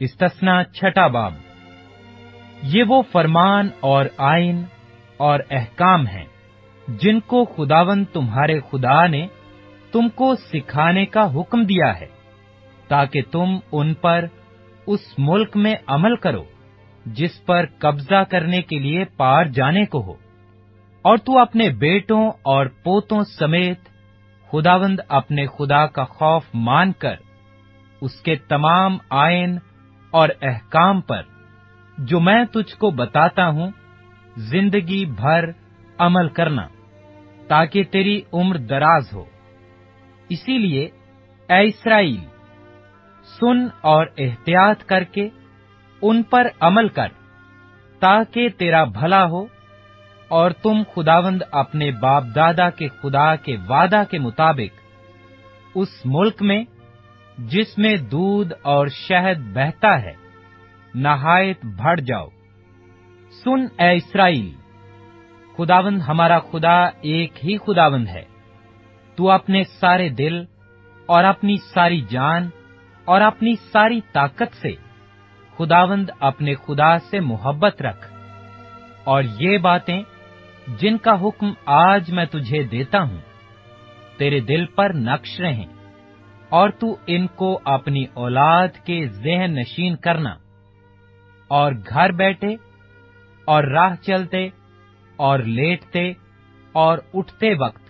استثنا چھٹا باب۔ یہ وہ فرمان اور آئین اور احکام ہیں جن کو خداوند تمہارے خدا نے تم کو سکھانے کا حکم دیا ہے، تاکہ تم ان پر اس ملک میں عمل کرو جس پر قبضہ کرنے کے لیے پار جانے کو ہو، اور تو اپنے بیٹوں اور پوتوں سمیت خداوند اپنے خدا کا خوف مان کر اس کے تمام آئین اور احکام پر جو میں تجھ کو بتاتا ہوں زندگی بھر عمل کرنا، تاکہ تیری عمر دراز ہو۔ اسی لیے اے اسرائیل، سن اور احتیاط کر کے ان پر عمل کر، تاکہ تیرا بھلا ہو اور تم خداوند اپنے باپ دادا کے خدا کے وعدہ کے مطابق اس ملک میں جس میں دودھ اور شہد بہتا ہے نہایت بڑھ جاؤ۔ سن اے اسرائیل، خداوند ہمارا خدا ایک ہی خداوند ہے۔ تو اپنے سارے دل اور اپنی ساری جان اور اپنی ساری طاقت سے خداوند اپنے خدا سے محبت رکھ، اور یہ باتیں جن کا حکم آج میں تجھے دیتا ہوں تیرے دل پر نقش رہیں، اور تو ان کو اپنی اولاد کے ذہن نشین کرنا، اور گھر بیٹھے اور راہ چلتے اور لیٹتے اور اٹھتے وقت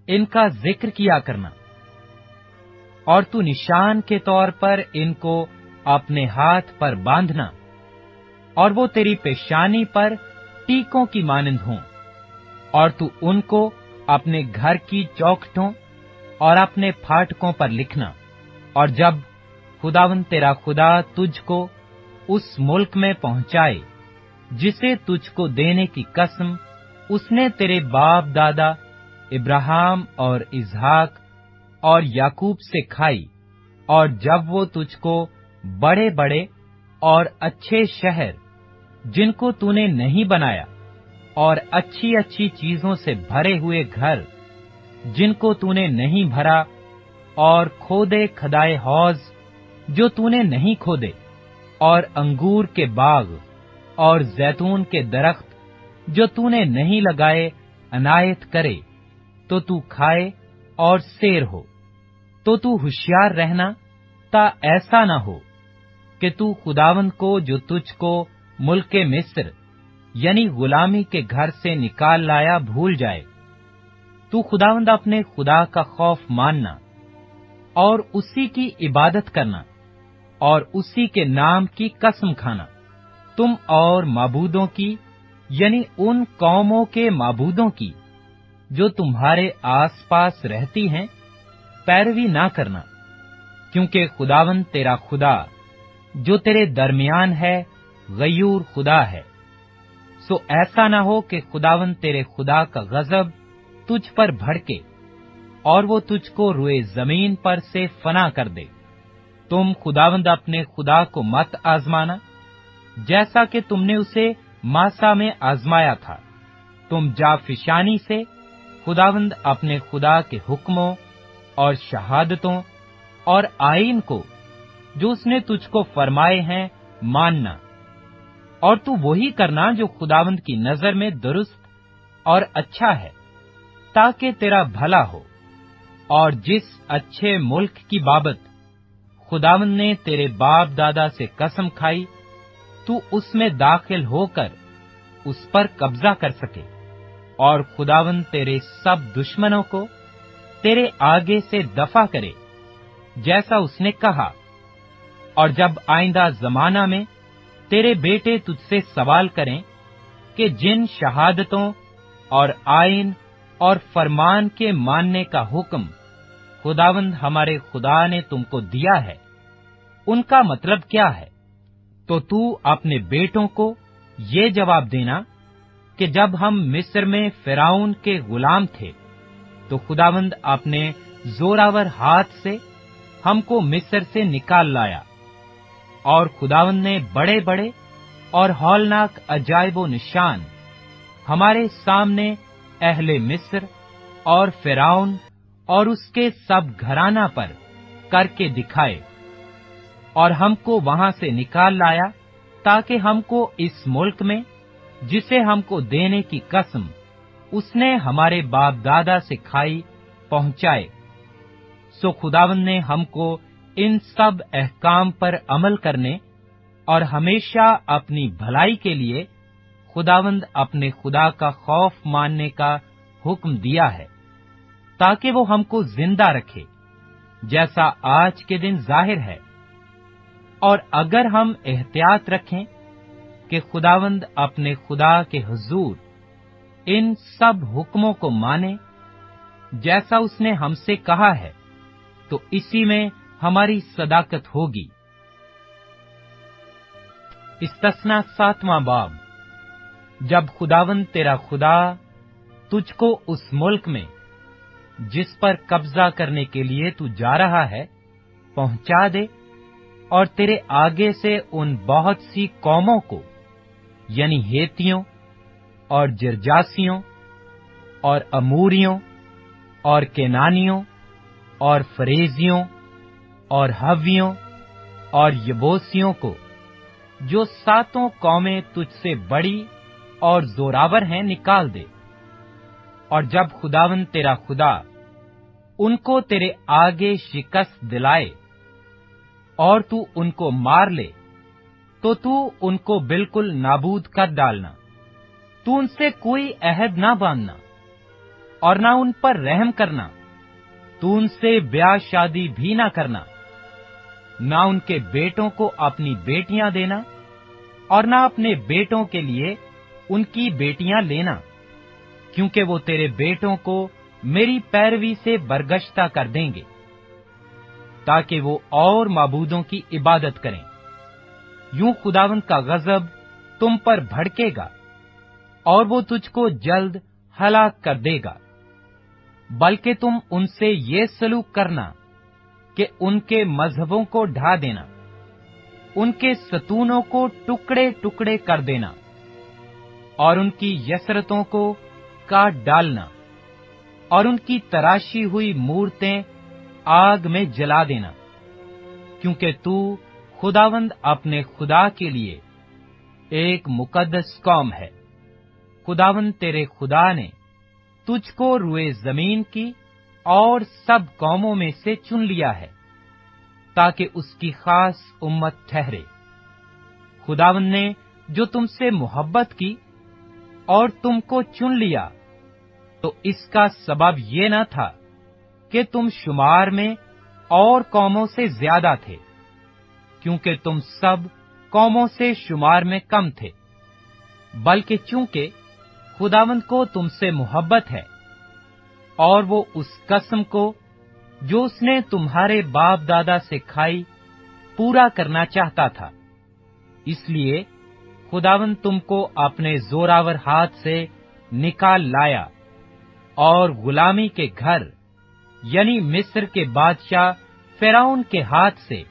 ان کا ذکر کیا کرنا، اور تو نشان کے طور پر ان کو اپنے ہاتھ پر باندھنا، اور وہ تیری پیشانی پر ٹیکوں کی مانند ہوں، اور تو ان کو اپنے گھر کی چوکھٹوں اور اپنے پھاٹکوں پر لکھنا۔ اور جب خداوند تیرا خدا تجھ کو اس ملک میں پہنچائے جسے تجھ کو دینے کی قسم اس نے تیرے باپ دادا ابراہیم اور اسحاق اور یعقوب سے کھائی، اور جب وہ تجھ کو بڑے بڑے اور اچھے شہر جن کو تو نے نہیں بنایا، اور اچھی اچھی چیزوں سے بھرے ہوئے گھر جن کو تو نے نہیں بھرا، اور کھودے کھدائے حوض جو تو نے نہیں کھودے، اور انگور کے باغ اور زیتون کے درخت جو تو نے نہیں لگائے عنایت کرے، تو تو کھائے اور سیر ہو۔ تو ہوشیار رہنا تا ایسا نہ ہو کہ تو خداوند کو جو تجھ کو ملک مصر یعنی غلامی کے گھر سے نکال لایا بھول جائے۔ تو خداوند اپنے خدا کا خوف ماننا اور اسی کی عبادت کرنا اور اسی کے نام کی قسم کھانا۔ تم اور معبودوں کی یعنی ان قوموں کے معبودوں کی جو تمہارے آس پاس رہتی ہیں پیروی نہ کرنا، کیونکہ خداوند تیرا خدا جو تیرے درمیان ہے غیور خدا ہے۔ سو ایسا نہ ہو کہ خداوند تیرے خدا کا غضب تجھ پر بھڑکے اور وہ تجھ کو روئے زمین پر سے فنا کر دے۔ تم خداوند اپنے خدا کو مت آزمانا جیسا کہ تم نے اسے ماسا میں آزمایا تھا۔ تم جافشانی سے خداوند اپنے خدا کے حکموں اور شہادتوں اور آئین کو جو اس نے تجھ کو فرمائے ہیں ماننا، اور تو وہی کرنا جو خداوند کی نظر میں درست اور اچھا ہے، تاکہ تیرا بھلا ہو۔ اور جس اچھے ملک کی بابت خداوند نے تیرے باپ دادا سے قسم کھائی تو اس میں داخل ہو کر اس پر قبضہ کر سکے، اور خداوند تیرے سب دشمنوں کو تیرے آگے سے دفع کرے جیسا اس نے کہا۔ اور جب آئندہ زمانہ میں تیرے بیٹے تجھ سے سوال کریں کہ جن شہادتوں اور آئین اور فرمان کے ماننے کا حکم خداوند ہمارے خدا نے تم کو دیا ہے ان کا مطلب کیا ہے، تو اپنے بیٹوں کو یہ جواب دینا کہ جب ہم مصر میں فرعون کے غلام تھے تو خداوند اپنے زوراور ہاتھ سے ہم کو مصر سے نکال لایا، اور خداوند نے بڑے بڑے اور ہولناک عجائب و نشان ہمارے سامنے اہل مصر اور فرعون اور اس کے سب گھرانہ پر کر کے دکھائے، اور ہم کو وہاں سے نکال لایا تاکہ ہم کو اس ملک میں جسے ہم کو دینے کی قسم اس نے ہمارے باپ دادا سے کھائی پہنچائے۔ سو خداوند نے ہم کو ان سب احکام پر عمل کرنے اور ہمیشہ اپنی بھلائی کے لیے خداوند اپنے خدا کا خوف ماننے کا حکم دیا ہے، تاکہ وہ ہم کو زندہ رکھے جیسا آج کے دن ظاہر ہے۔ اور اگر ہم احتیاط رکھیں کہ خداوند اپنے خدا کے حضور ان سب حکموں کو مانے جیسا اس نے ہم سے کہا ہے، تو اسی میں ہماری صداقت ہوگی۔ استثنا 7واں باب۔ جب خداوند تیرا خدا تجھ کو اس ملک میں جس پر قبضہ کرنے کے لیے تو جا رہا ہے پہنچا دے، اور تیرے آگے سے ان بہت سی قوموں کو یعنی ہیتیوں اور جرجاسیوں اور اموریوں اور کینانیوں اور فریزیوں اور حویوں اور یبوسیوں کو، جو 7 قومیں تجھ سے بڑی اور زوراور ہیں، نکال دے۔ اور جب خداوند تیرا خدا ان کو تیرے آگے شکست دلائے اور تو ان کو مار لے، تو ان کو بالکل نابود کر ڈالنا۔ تو ان سے کوئی عہد نہ باندھنا اور نہ ان پر رحم کرنا۔ تو ان سے بیاہ شادی بھی نہ کرنا، نہ ان کے بیٹوں کو اپنی بیٹیاں دینا اور نہ اپنے بیٹوں کے لیے ان کی بیٹیاں لینا، کیونکہ وہ تیرے بیٹوں کو میری پیروی سے برگشتہ کر دیں گے، تاکہ وہ اور معبودوں کی عبادت کریں۔ یوں خداوند کا غضب تم پر بھڑکے گا اور وہ تجھ کو جلد ہلاک کر دے گا۔ بلکہ تم ان سے یہ سلوک کرنا کہ ان کے مذہبوں کو ڈھا دینا، ان کے ستونوں کو ٹکڑے ٹکڑے کر دینا اور ان کی یسرتوں کو کاٹ ڈالنا اور ان کی تراشی ہوئی مورتیں آگ میں جلا دینا، کیونکہ تو خداوند اپنے خدا کے لیے ایک مقدس قوم ہے۔ خداوند تیرے خدا نے تجھ کو روئے زمین کی اور سب قوموں میں سے چن لیا ہے، تاکہ اس کی خاص امت ٹھہرے۔ خداوند نے جو تم سے محبت کی اور تم کو چن لیا، تو اس کا سبب یہ نہ تھا کہ تم شمار میں اور قوموں سے زیادہ تھے، کیونکہ تم سب قوموں سے شمار میں کم تھے، بلکہ چونکہ خداوند کو تم سے محبت ہے اور وہ اس قسم کو جو اس نے تمہارے باپ دادا سے کھائی پورا کرنا چاہتا تھا، اس لیے خداوند تم کو اپنے زوراور ہاتھ سے نکال لایا اور غلامی کے گھر یعنی مصر کے بادشاہ فرعون کے ہاتھ سے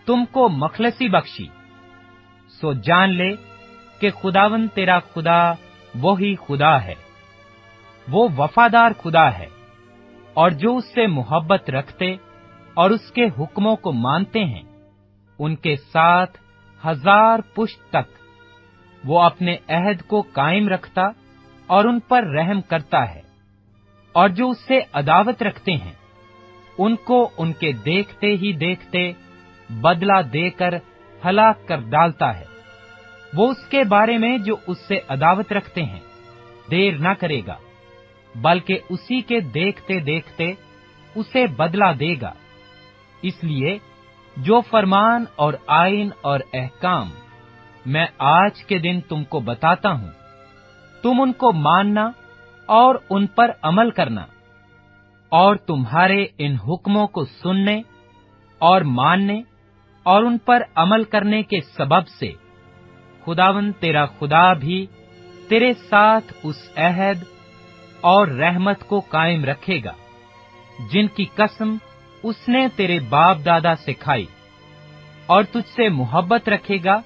تم کو مخلصی بخشی۔ سو جان لے کہ خداوند تیرا خدا وہی خدا ہے، وہ وفادار خدا ہے، اور جو اس سے محبت رکھتے اور اس کے حکموں کو مانتے ہیں، ان کے ساتھ 1000 پشت تک وہ اپنے عہد کو قائم رکھتا اور ان پر رحم کرتا ہے، اور جو اس سے عداوت رکھتے ہیں ان کو ان کے دیکھتے ہی دیکھتے بدلہ دے کر ہلاک کر ڈالتا ہے۔ وہ اس کے بارے میں جو اس سے عداوت رکھتے ہیں دیر نہ کرے گا، بلکہ اسی کے دیکھتے دیکھتے اسے بدلہ دے گا۔ اس لیے جو فرمان اور آئین اور احکام میں آج کے دن تم کو بتاتا ہوں، تم ان کو ماننا اور ان پر عمل کرنا، اور تمہارے ان حکموں کو سننے اور ماننے اور ان پر عمل کرنے کے سبب سے خداوند تیرا خدا بھی تیرے ساتھ اس عہد اور رحمت کو قائم رکھے گا جن کی قسم اس نے تیرے باپ دادا سے کھائی، اور تجھ سے محبت رکھے گا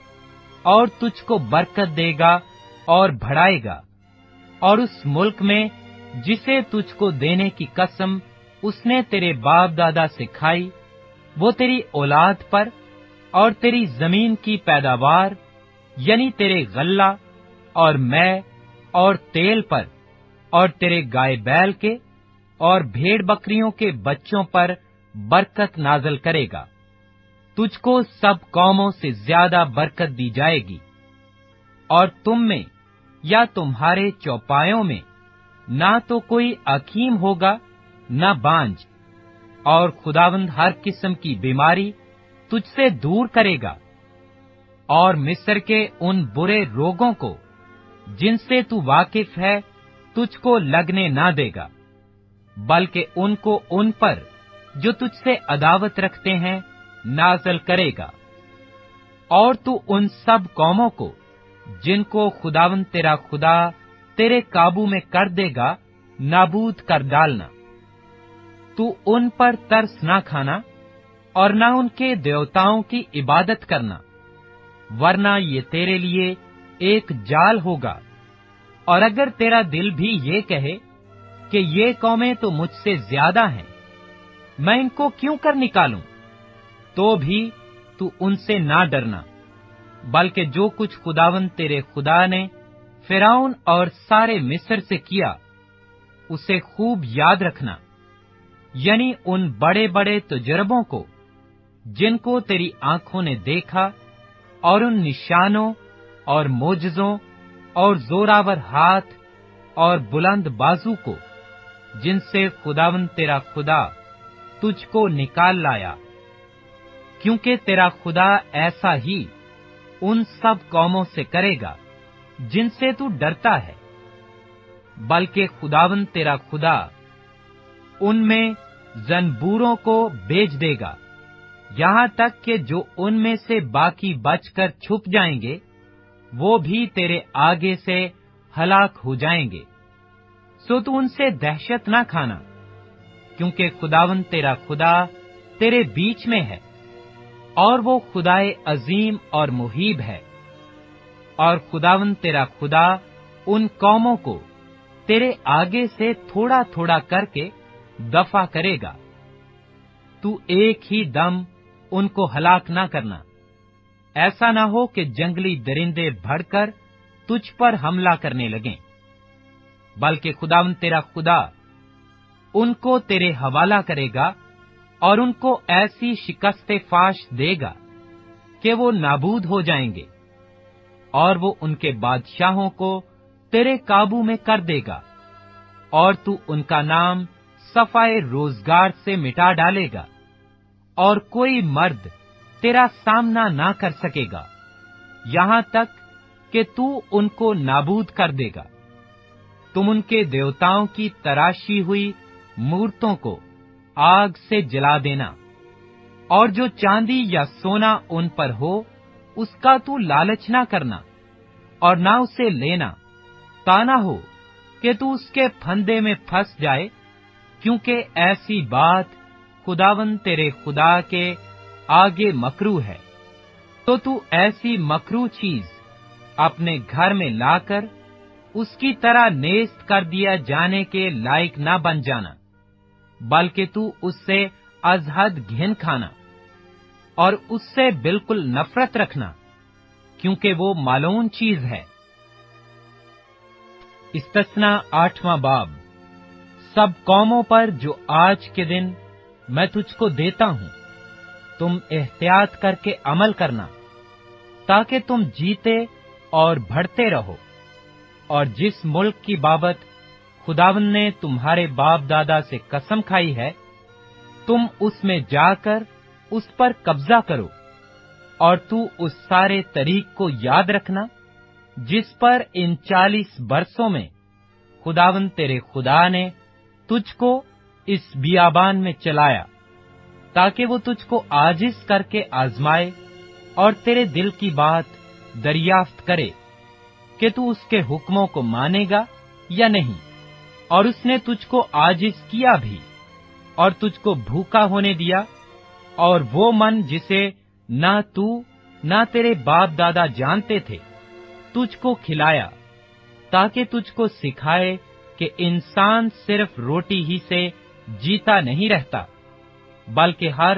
اور تجھ کو برکت دے گا اور بڑھائے گا، اور اس ملک میں جسے تجھ کو دینے کی قسم اس نے تیرے باپ دادا سے کھائی، وہ تیری اولاد پر اور تیری زمین کی پیداوار یعنی تیرے غلہ اور میں اور تیل پر اور تیرے گائے بیل کے اور بھیڑ بکریوں کے بچوں پر برکت نازل کرے گا۔ تجھ کو سب قوموں سے زیادہ برکت دی جائے گی، اور تم میں یا تمہارے چوپایوں میں نہ تو کوئی اکیم ہوگا نہ بانج، اور خداوند ہر قسم کی بیماری تجھ سے دور کرے گا، اور مصر کے ان برے روگوں کو جن سے تو واقف ہے تجھ کو لگنے نہ دے گا، بلکہ ان کو ان پر جو تجھ سے عداوت رکھتے ہیں نازل کرے گا۔ اور تو ان سب قوموں کو جن کو خداوند تیرا خدا تیرے قابو میں کر دے گا نابود کر ڈالنا۔ تو ان پر ترس نہ کھانا اور نہ ان کے دیوتاؤں کی عبادت کرنا، ورنہ یہ تیرے لیے ایک جال ہوگا۔ اور اگر تیرا دل بھی یہ کہے کہ یہ قومیں تو مجھ سے زیادہ ہیں، میں ان کو کیوں کر نکالوں، تو بھی تو ان سے نہ ڈرنا، بلکہ جو کچھ خداوند تیرے خدا نے فرعون اور سارے مصر سے کیا اسے خوب یاد رکھنا، یعنی ان بڑے بڑے تجربوں کو جن کو تیری آنکھوں نے دیکھا، اور ان نشانوں اور معجزوں اور زوراور ہاتھ اور بلند بازو کو جن سے خداوند تیرا خدا تجھ کو نکال لایا، کیونکہ تیرا خدا ایسا ہی ان سب قوموں سے کرے گا جن سے تو ڈرتا ہے، بلکہ خداوند تیرا خدا ان میں زنبوروں کو بیچ دے گا، یہاں تک کہ جو ان میں سے باقی بچ کر چھپ جائیں گے وہ بھی تیرے آگے سے ہلاک ہو جائیں گے۔ سو تو ان سے دہشت نہ کھانا، کیونکہ خداوند تیرا خدا تیرے بیچ میں ہے، اور وہ خدائے عظیم اور مہیب ہے۔ اور خداوند تیرا خدا ان قوموں کو تیرے آگے سے تھوڑا تھوڑا کر کے دفع کرے گا، تو ایک ہی دم ان کو ہلاک نہ کرنا، ایسا نہ ہو کہ جنگلی درندے بڑھ کر تجھ پر حملہ کرنے لگیں، بلکہ خداوند تیرا خدا ان کو تیرے حوالہ کرے گا، اور ان کو ایسی شکست فاش دے گا کہ وہ نابود ہو جائیں گے، اور وہ ان کے بادشاہوں کو تیرے قابو میں کر دے گا، اور تو ان کا نام صفائے روزگار سے مٹا ڈالے گا، اور کوئی مرد تیرا سامنا نہ کر سکے گا، یہاں تک کہ تو ان کو نابود کر دے گا۔ تم ان کے دیوتاؤں کی تراشی ہوئی مورتوں کو آگ سے جلا دینا، اور جو چاندی یا سونا ان پر ہو اس کا تو لالچ نہ کرنا اور نہ اسے لینا، تا نہ ہو کہ تو اس کے پھندے میں پھنس جائے، کیونکہ ایسی بات خداوند تیرے خدا کے آگے مکروہ ہے۔ تو ایسی مکروہ چیز اپنے گھر میں لا کر اس کی طرح نیست کر دیا جانے کے لائق نہ بن جانا، بلکہ تو اس سے از حد گھن کھانا اور اس سے بالکل نفرت رکھنا، کیونکہ وہ مالون چیز ہے۔ استثنا 8واں باب۔ سب قوموں پر جو آج کے دن میں تجھ کو دیتا ہوں تم احتیاط کر کے عمل کرنا، تاکہ تم جیتے اور بڑھتے رہو، اور جس ملک کی بابت خداوند نے تمہارے باپ دادا سے قسم کھائی ہے تم اس میں جا کر اس پر قبضہ کرو، اور تو اس سارے طریق کو یاد رکھنا جس پر ان 40 برسوں میں خداوند تیرے خدا نے تجھ کو اس بیابان میں چلایا، تاکہ وہ تجھ کو عاجز کر کے آزمائے اور تیرے دل کی بات دریافت کرے کہ تو اس کے حکموں کو مانے گا یا نہیں۔ اور اس نے تجھ کو عاجز کیا بھی، اور تجھ کو بھوکا ہونے دیا، اور وہ من جسے نہ تو نہ تیرے باپ دادا جانتے تھے تجھ کو کھلایا، تاکہ تجھ کو سکھائے کہ انسان صرف روٹی ہی سے جیتا نہیں رہتا، بلکہ ہر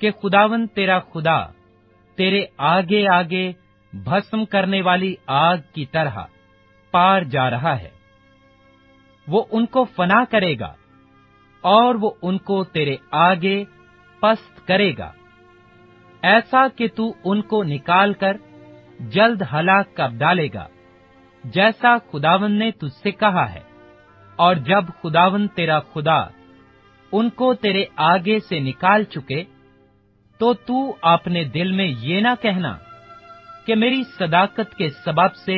کہ خداوند تیرا خدا تیرے آگے آگے بھسم کرنے والی آگ کی طرح پار جا رہا ہے۔ وہ ان کو فنا کرے گا اور وہ ان کو تیرے آگے پست کرے گا، ایسا کہ تو ان کو نکال کر جلد ہلاک کر ڈالے گا، جیسا خداوند نے تجھ سے کہا ہے۔ اور جب خداوند تیرا خدا ان کو تیرے آگے سے نکال چکے تو اپنے دل میں یہ نہ کہنا کہ میری صداقت کے سبب سے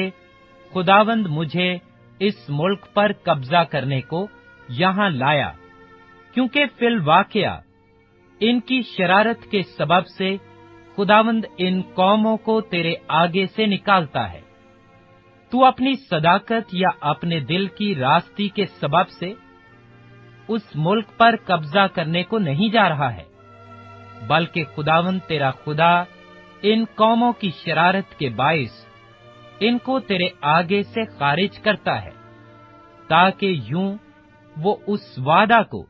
خداوند مجھے اس ملک پر قبضہ کرنے کو یہاں لایا، کیونکہ فی الواقعہ ان کی شرارت کے سبب سے خداوند ان قوموں کو تیرے آگے سے نکالتا ہے۔ تو اپنی صداقت یا اپنے دل کی راستی کے سبب سے اس ملک پر قبضہ کرنے کو نہیں جا رہا ہے، بلکہ خداوند تیرا خدا ان قوموں کی شرارت کے باعث ان کو تیرے آگے سے خارج کرتا ہے، تاکہ یوں وہ اس وعدہ کو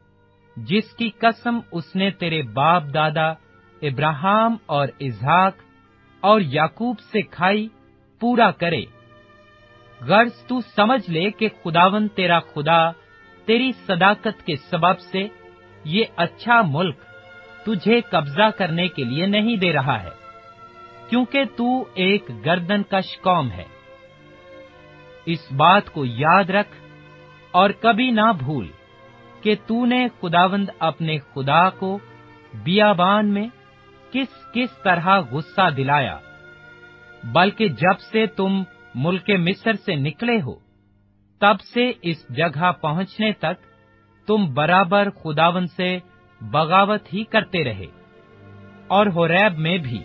جس کی قسم اس نے تیرے باپ دادا ابراہیم اور اسحاق اور یعقوب سے کھائی پورا کرے۔ غرض تو سمجھ لے کہ خداوند تیرا خدا تیری صداقت کے سبب سے یہ اچھا ملک تجھے قبضہ کرنے کے لیے نہیں دے رہا ہے، کیونکہ تو ایک گردن کش قوم ہے۔ اس بات کو یاد رکھ اور کبھی نہ بھول کہ تو نے خداوند اپنے خدا کو بیابان میں کس کس طرح غصہ دلایا، بلکہ جب سے تم ملک مصر سے نکلے ہو تب سے اس جگہ پہنچنے تک تم برابر خداوند سے بغاوت ہی کرتے رہے، اور ہوریب میں بھی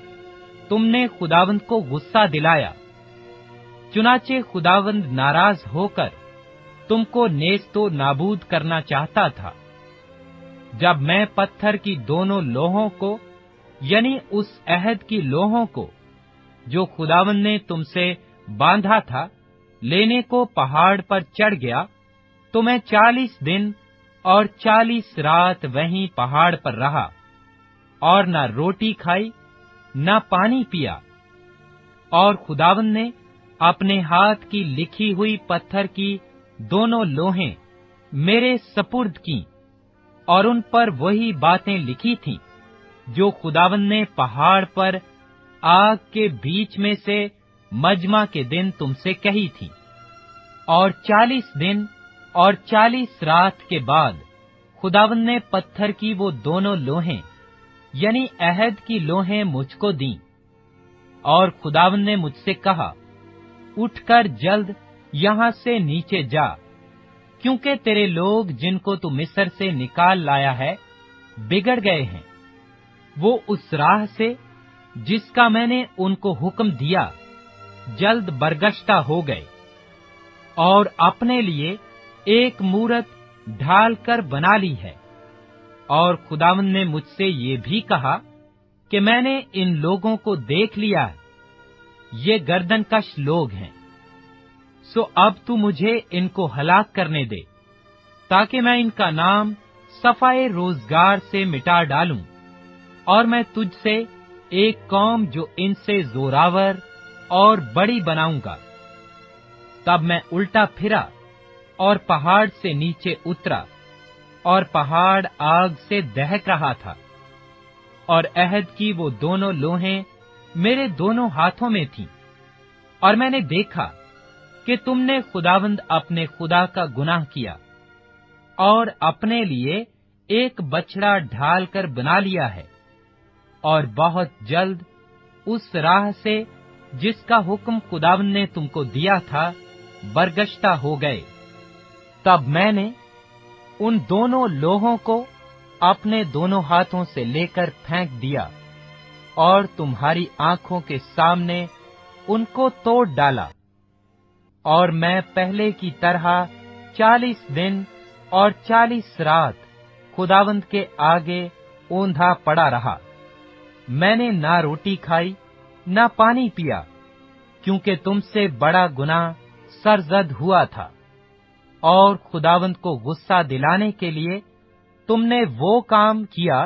تم نے خداوند کو غصہ دلایا۔ چنانچہ خداوند ناراض ہو کر تم کو نیست و نابود کرنا چاہتا تھا۔ جب میں پتھر کی دونوں لوہوں کو یعنی اس عہد کی لوہوں کو جو خداوند نے تم سے باندھا تھا لینے کو پہاڑ پر چڑھ گیا تو میں 40 دن اور 40 رات وہیں پہاڑ پر رہا اور نہ روٹی کھائی نہ پانی پیا۔ اور خداوند نے اپنے ہاتھ کی لکھی ہوئی پتھر کی دونوں لوہیں میرے سپرد کی، اور ان پر وہی باتیں لکھی تھیں جو خداوند نے پہاڑ پر آگ کے بیچ میں سے مجمع کے دن تم سے کہی تھی۔ اور 40 دن اور 40 رات کے بعد خداوند نے پتھر کی وہ دونوں لوہیں یعنی عہد کی لوہیں مجھ کو دیں، اور خداوند نے مجھ سے کہا، اٹھ کر جلد یہاں سے نیچے جا، کیونکہ تیرے لوگ جن کو تو مصر سے نکال لایا ہے بگڑ گئے ہیں۔ وہ اس راہ سے جس کا میں نے ان کو حکم دیا جلد برگشتہ ہو گئے، اور اپنے لیے ایک مورت ڈھال کر بنا لی ہے۔ اور خداوند نے مجھ سے یہ بھی کہا کہ میں نے ان لوگوں کو دیکھ لیا ہے، یہ گردن کش لوگ ہیں، سو اب تو مجھے ان کو ہلاک کرنے دے، تاکہ میں ان کا نام صفائے روزگار سے مٹا ڈالوں، اور میں تجھ سے ایک قوم جو ان سے زوراور اور بڑی بناؤں گا۔ تب میں الٹا پھرا اور پہاڑ سے نیچے اترا، اور پہاڑ آگ سے دہک رہا تھا، اور عہد کی وہ دونوں لوہیں میرے دونوں ہاتھوں میں تھیں۔ اور میں نے دیکھا کہ تم نے خداوند اپنے خدا کا گناہ کیا، اور اپنے لیے ایک بچڑا ڈھال کر بنا لیا ہے، اور بہت جلد اس راہ سے جس کا حکم خداوند نے تم کو دیا تھا برگشتہ ہو گئے۔ تب میں نے ان دونوں لوہوں کو اپنے دونوں ہاتھوں سے لے کر پھینک دیا، اور تمہاری آنکھوں کے سامنے ان کو توڑ ڈالا، اور میں پہلے کی طرح 40 دن اور 40 رات خداوند کے آگے اوندھا پڑا رہا۔ میں نے نہ روٹی کھائی نہ پانی پیا، کیونکہ تم سے بڑا گناہ سرزد ہوا تھا، اور خداوند کو غصہ دلانے کے لیے تم نے وہ کام کیا